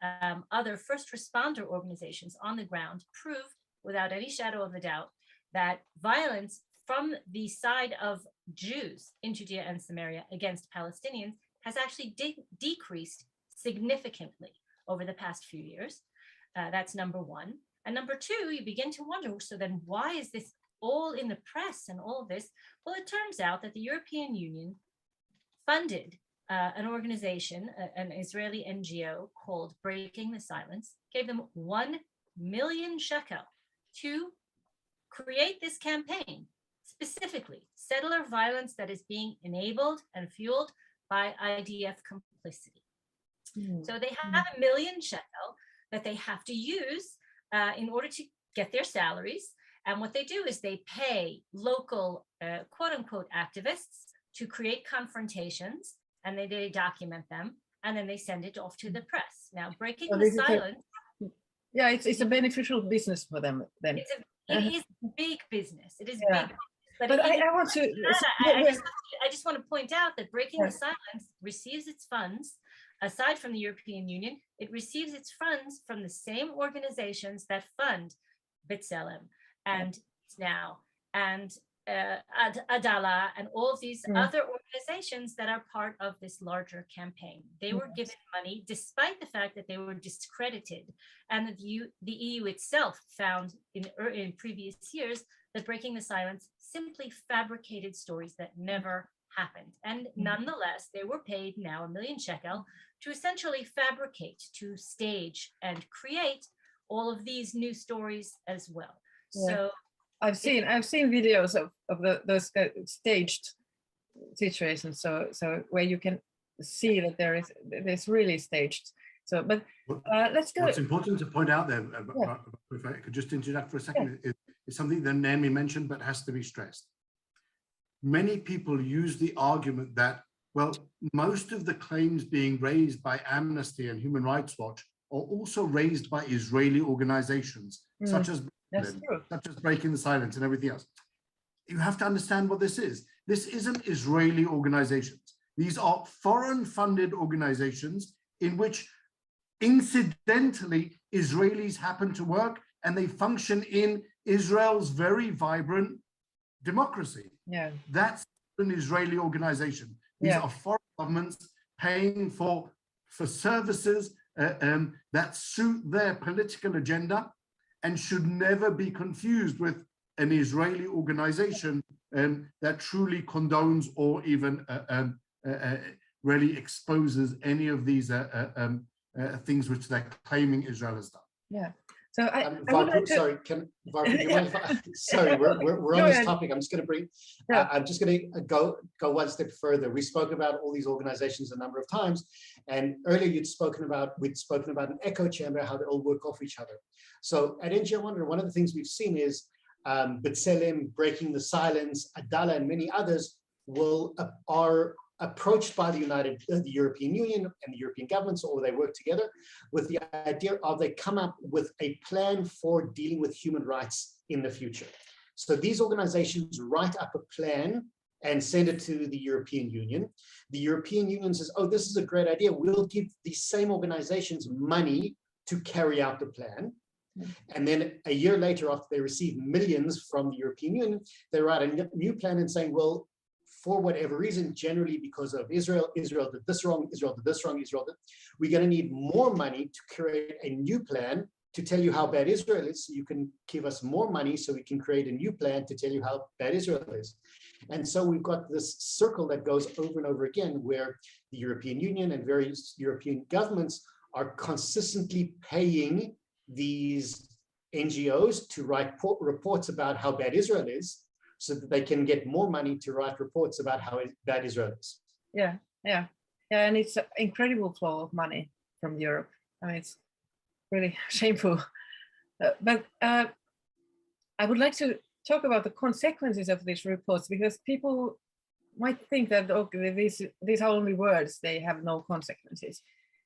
other first responder organizations on the ground prove without any shadow of a doubt that violence from the side of Jews in Judea and Samaria against Palestinians has actually decreased significantly over the past few years. That's number 1. And number 2, you begin to wonder, so then why is this all in the press and all of this? Well, it turns out that the European Union funded an organization, an Israeli NGO called Breaking the Silence, gave them 1 million shekel to create this campaign, specifically settler violence that is being enabled and fueled by IDF complicity. So they have 1 million shekel that they have to use in order to get their salaries. And what they do is they pay local quote unquote activists to create confrontations, and they document them, and then they send it off to the press. Now, Breaking the Silence. Yeah, it's a beneficial business for them then. It is big business. It is big. But I want to. I just want to point out that Breaking the Silence receives its funds, aside from the European Union, it receives its funds from the same organizations that fund B'Tselem and Now and Adala and all of these other organizations that are part of this larger campaign. They were given money despite the fact that they were discredited, and that the EU itself found in previous years that Breaking the Silence simply fabricated stories that never happened. And nonetheless, they were paid now 1 million shekel to essentially fabricate, to stage and create all of these new stories as well. So I've seen videos of those staged situations. So where you can see that there's really staged. So, but let's go. What's important to point out there, if I could just interject for a second, is something that Naomi mentioned, but has to be stressed. Many people use the argument that, well, most of the claims being raised by Amnesty and Human Rights Watch are also raised by Israeli organizations, such as Breaking the Silence and everything else. You have to understand what this is. This isn't Israeli organizations. These are foreign-funded organizations in which, incidentally, Israelis happen to work, and they function in Israel's very vibrant democracy. That's an Israeli organization. These are foreign governments paying for services that suit their political agenda, and should never be confused with an Israeli organization that truly condones or even really exposes any of these things which they're claiming Israel has done. So I would Varpu, like to... sorry, Varpu, do you mind if I, sorry, we're on this topic. I'm just going to bring, I'm just going to go one step further. We've spoken about all these organizations a number of times, and earlier we'd spoken about an echo chamber, how they all work off each other. So at NGO Wonder, one of the things we've seen is B'Tselem, Breaking the Silence, Adala, and many others are approached by the European Union and the European governments, or they work together with the idea of they come up with a plan for dealing with human rights in the future. So these organizations write up a plan and send it to the European Union. The European Union says, oh, this is a great idea. We'll give these same organizations money to carry out the plan. And then a year later, after they receive millions from the European Union, they write a new plan and saying, well, for whatever reason, generally because of Israel did this wrong, Israel did this wrong, we're going to need more money to create a new plan to tell you how bad Israel is, so you can give us more money so we can create a new plan to tell you how bad Israel is. And so we've got this circle that goes over and over again, where the European Union and various European governments are consistently paying these NGOs to write reports about how bad Israel is, so that they can get more money to write reports about how bad Israel is. Yeah, and it's an incredible flow of money from Europe. I mean, it's really shameful. But I would like to talk about the consequences of these reports, because people might think that, okay, these are only words, they have no consequences.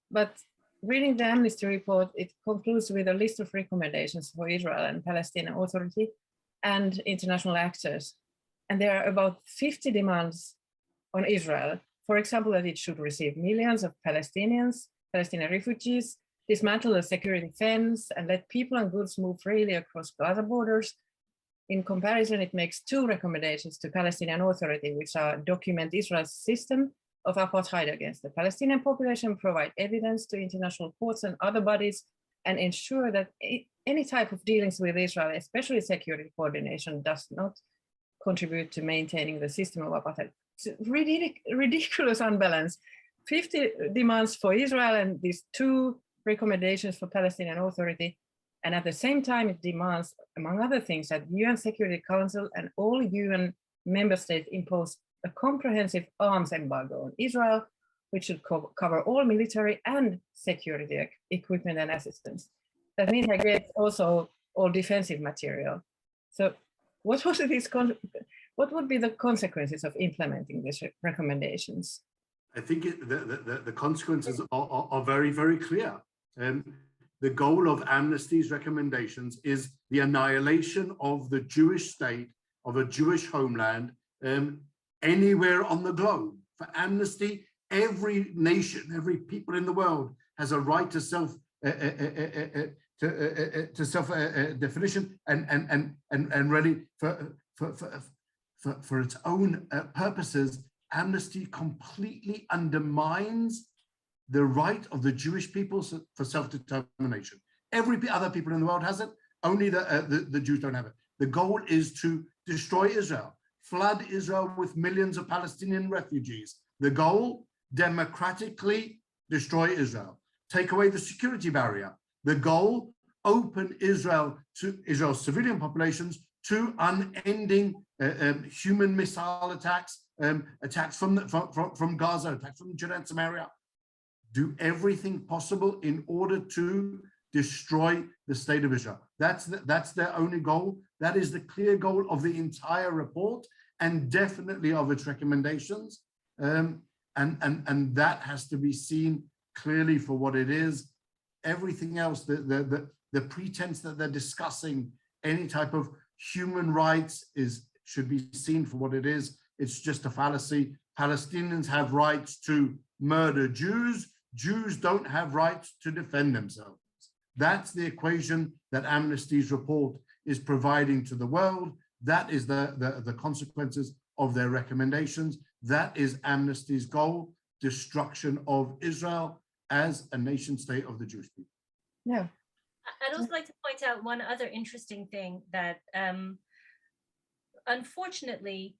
But reading the Amnesty report, it concludes with a list of recommendations for Israel and Palestinian Authority and international actors. And there are about 50 demands on Israel. For example, that it should receive millions of Palestinian refugees, dismantle the security fence, and let people and goods move freely across Gaza borders. In comparison, it makes 2 recommendations to Palestinian Authority, which are document Israel's system of apartheid against the Palestinian population, provide evidence to international courts and other bodies, and ensure that any type of dealings with Israel, especially security coordination, does not contribute to maintaining the system of apartheid. It's ridiculous unbalance. 50 demands for Israel and these 2 recommendations for Palestinian Authority. And at the same time, it demands, among other things, that UN Security Council and all UN member states impose a comprehensive arms embargo on Israel, which should cover all military and security equipment and assistance. That means I get also all defensive material. So what would be the consequences of implementing these recommendations? I think the consequences are very, very clear. The goal of Amnesty's recommendations is the annihilation of the Jewish state, of a Jewish homeland, anywhere on the globe. For Amnesty, every nation, every people in the world has a right to self-definition and ready for its own purposes. Amnesty completely undermines the right of the Jewish people for self-determination. Every other people in the world has it, only the Jews don't have it. The goal is to destroy Israel, flood Israel with millions of Palestinian refugees. The goal, democratically destroy Israel, take away the security barrier. The goal, open Israel to Israel's civilian populations to unending human missile attacks, attacks from Gaza, attacks from Judea-Samaria. Do everything possible in order to destroy the state of Israel. That's their only goal. That is the clear goal of the entire report, and definitely of its recommendations. And that has to be seen clearly for what it is. Everything else, the pretense that they're discussing any type of human rights should be seen for what it is. It's just a fallacy. Palestinians have rights to murder Jews. Jews don't have rights to defend themselves. That's the equation that Amnesty's report is providing to the world. That is the consequences of their recommendations. That is Amnesty's goal: destruction of Israel as a nation state of the Jewish people. Yeah. I'd also like to point out one other interesting thing, that unfortunately,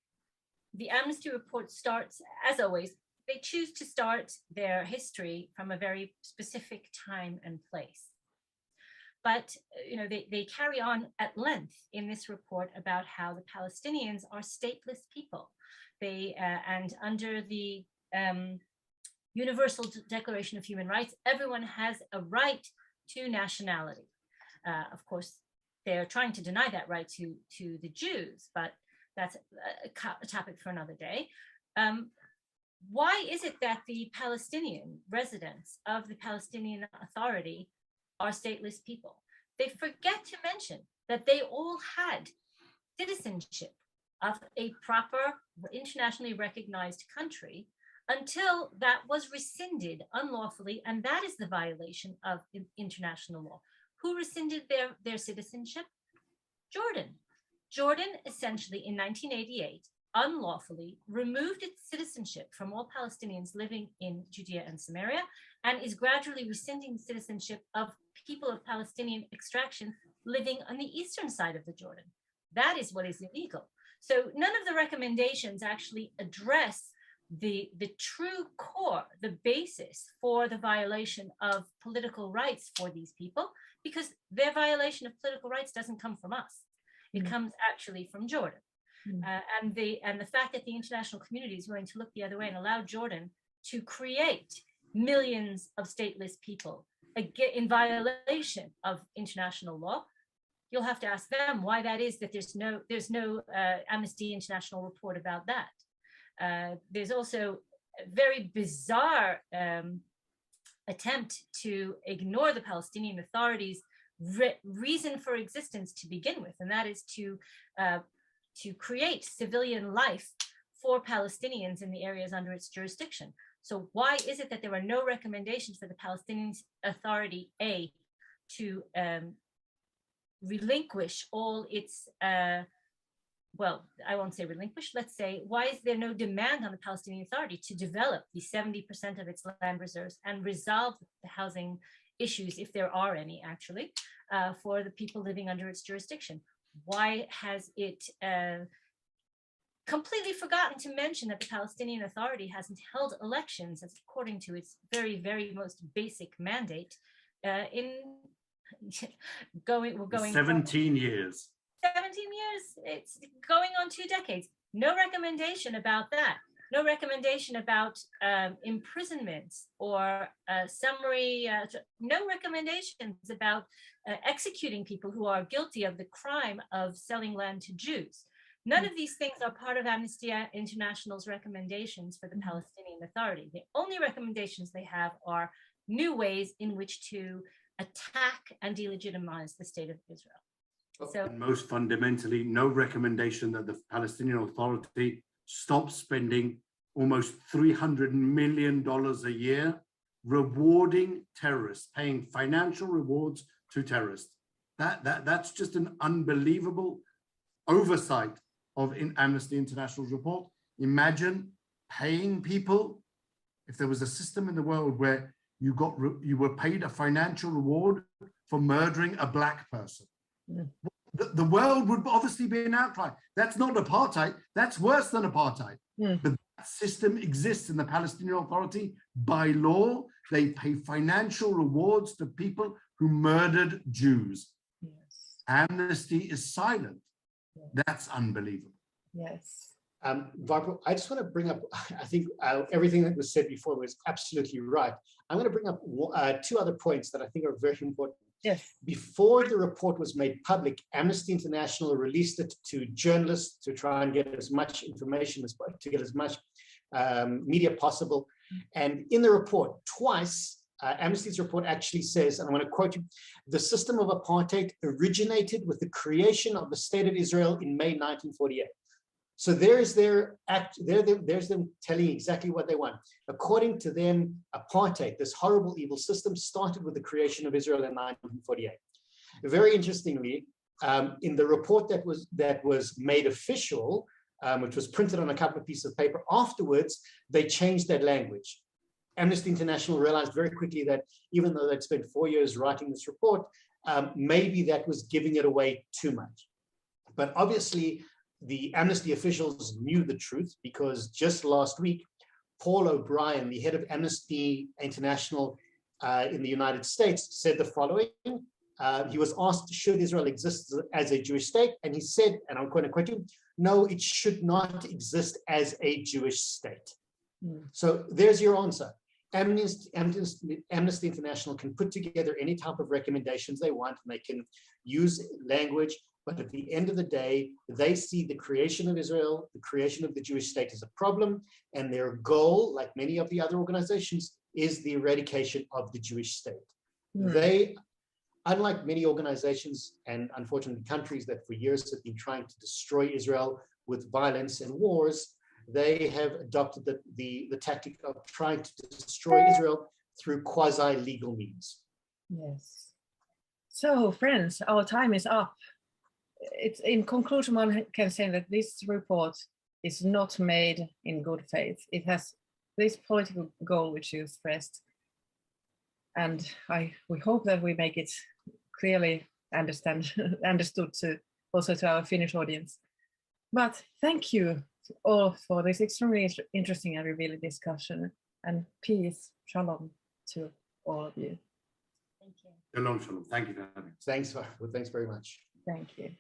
the Amnesty report starts, as always, they choose to start their history from a very specific time and place. But they carry on at length in this report about how the Palestinians are stateless people. And under the Universal Declaration of Human Rights, everyone has a right to nationality. Of course, they're trying to deny that right to the Jews, but that's a topic for another day. Why is it that the Palestinian residents of the Palestinian Authority are stateless people? They forget to mention that they all had citizenship of a proper, internationally recognized country until that was rescinded unlawfully, and that is the violation of international law. Who rescinded their citizenship? Jordan. Jordan essentially in 1988 unlawfully removed its citizenship from all Palestinians living in Judea and Samaria, and is gradually rescinding citizenship of people of Palestinian extraction living on the eastern side of the Jordan. That is what is illegal. So none of the recommendations actually address the true core, the basis for the violation of political rights for these people, because their violation of political rights doesn't come from us. It comes actually from Jordan. And the fact that the international community is willing to look the other way and allow Jordan to create millions of stateless people in violation of international law, you'll have to ask them why that is, that there's no Amnesty International report about that. There's also a very bizarre attempt to ignore the Palestinian Authority's reason for existence to begin with, and that is to create civilian life for Palestinians in the areas under its jurisdiction. So why is it that there are no recommendations for the Palestinian Authority, A, to relinquish all its, well, I won't say relinquish, let's say, why is there no demand on the Palestinian Authority to develop the 70% of its land reserves and resolve the housing issues, if there are any actually, for the people living under its jurisdiction? Why has it completely forgotten to mention that the Palestinian Authority hasn't held elections as according to its very, very most basic mandate we're going 17 years. 17 years, it's going on 2 decades. No recommendation about that. No recommendation about imprisonments or summary, no recommendations about executing people who are guilty of the crime of selling land to Jews. None of these things are part of Amnesty International's recommendations for the Palestinian Authority. The only recommendations they have are new ways in which to attack and delegitimize the state of Israel. So, and most fundamentally, no recommendation that the Palestinian Authority stop spending almost $300 million a year rewarding terrorists, paying financial rewards to terrorists. That's just an unbelievable oversight of Amnesty International's report. Imagine paying people. If there was a system in the world where you were paid a financial reward for murdering a black person, the world would obviously be an outcry. That's not apartheid. That's worse than apartheid. But that system exists in the Palestinian Authority. By law, they pay financial rewards to people who murdered Jews. Yes. Amnesty is silent. Yeah. That's unbelievable. Yes. Varpu, I just want to bring up, I think everything that was said before was absolutely right. I'm going to bring up 2 other points that I think are very important. Yes. Before the report was made public, Amnesty International released it to journalists to try and get as much information to get as much media possible. And in the report, twice, Amnesty's report actually says, and I'm going to quote you, the system of apartheid originated with the creation of the state of Israel in May 1948. So there's their act, there's them telling exactly what they want. According to them, apartheid, this horrible, evil system, started with the creation of Israel in 1948. Very interestingly, in the report that was made official, which was printed on a couple of pieces of paper, afterwards, they changed that language. Amnesty International realized very quickly that even though they'd spent 4 years writing this report, maybe that was giving it away too much. But obviously, the Amnesty officials knew the truth, because just last week, Paul O'Brien, the head of Amnesty International in the United States, said the following, he was asked, should Israel exist as a Jewish state? And he said, and I'm going to quote him, no, it should not exist as a Jewish state. So there's your answer. Amnesty International can put together any type of recommendations they want, and they can use language, but at the end of the day, they see the creation of Israel, the creation of the Jewish state as a problem, and their goal, like many of the other organizations, is the eradication of the Jewish state. They, unlike many organizations and unfortunately countries that for years have been trying to destroy Israel with violence and wars, they have adopted the tactic of trying to destroy Israel through quasi-legal means. Yes. So, friends, our time is up. It's in conclusion, one can say that this report is not made in good faith. It has this political goal which you stressed, and we hope that we make it clearly understood also to our Finnish audience. But thank you all for this extremely interesting and revealing discussion, and peace, shalom to all of you. Thank you. Shalom, shalom. Thank you for having me. Thanks very much. Thank you.